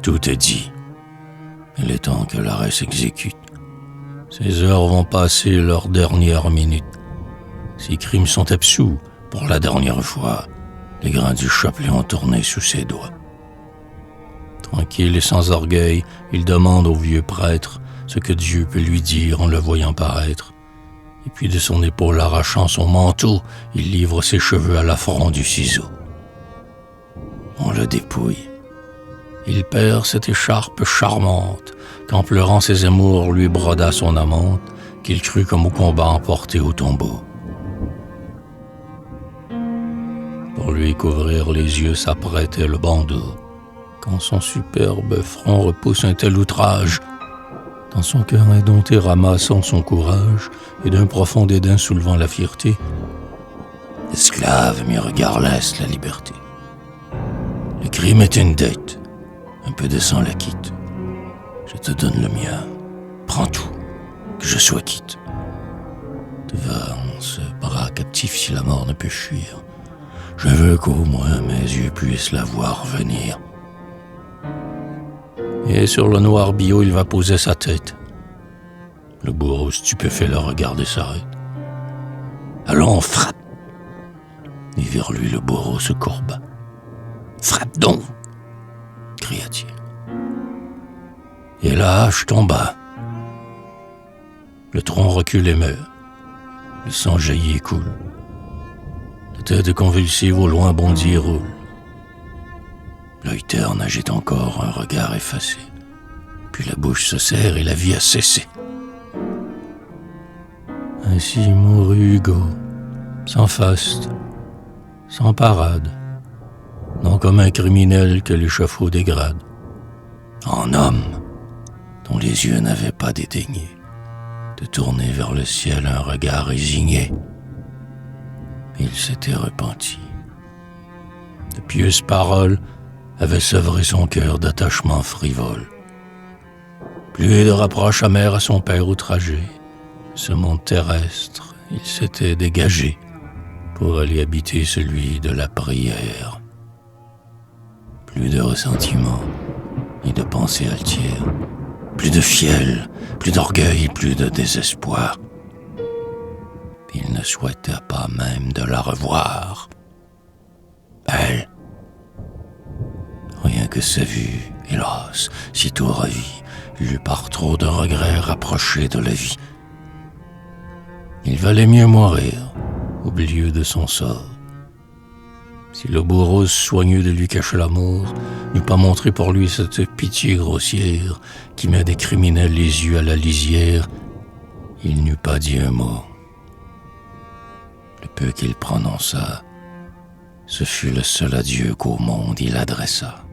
Tout est dit. Il est temps que l'arrêt s'exécute. Ces heures vont passer leurs dernières minutes. Ses crimes sont absous. Pour la dernière fois, les grains du chapelet ont tourné sous ses doigts. Tranquille et sans orgueil, il demande au vieux prêtre ce que Dieu peut lui dire en le voyant paraître. Et puis de son épaule arrachant son manteau, il livre ses cheveux à l'affront du ciseau. On le dépouille. Il perd cette écharpe charmante qu'en pleurant ses amours lui broda son amante, qu'il crut comme au combat emporté au tombeau. Pour lui couvrir les yeux s'apprêtait le bandeau, quand son superbe front repousse un tel outrage. Dans son cœur indompté ramassant son courage, et d'un profond dédain soulevant la fierté, esclave, mes regards laissent la liberté. Le crime est une dette, un peu de sang la quitte. Je te donne le mien, prends tout, que je sois quitte. Devant ce bras captif si la mort ne peut fuir, je veux qu'au moins mes yeux puissent la voir venir. Et sur le noir billot il va poser sa tête. Le bourreau stupéfait le regarde et s'arrête. Allons, frappe. Et vers lui le bourreau se courba. Frappe donc, cria-t-il. Et la hache tomba. Le tronc recule et meurt. Le sang jaillit et coule. La tête convulsive au loin bondit et roule. L'œil terne agite encore un regard effacé. Puis la bouche se serre et la vie a cessé. Ainsi mourut Hugo, sans faste, sans parade, non comme un criminel que l'échafaud dégrade, en homme dont les yeux n'avaient pas dédaigné de tourner vers le ciel un regard résigné. Il s'était repenti. De pieuses paroles avaient sevré son cœur d'attachement frivole. Plus de rapproche amer à son père outragé, ce monde terrestre, il s'était dégagé pour aller habiter celui de la prière. Plus de ressentiment, ni de pensée altière, plus de fiel, plus d'orgueil, plus de désespoir. Il ne souhaitait pas même de la revoir. Elle, rien que sa vue, hélas, sitôt ravie, l'eut par trop de regrets rapproché de la vie. Il valait mieux mourir, oublieux de son sort. Si le bourreau soigneux de lui cacher l'amour n'eût pas montré pour lui cette pitié grossière qui met des criminels les yeux à la lisière, il n'eût pas dit un mot. Le peu qu'il prononça, ce fut le seul adieu qu'au monde il adressa.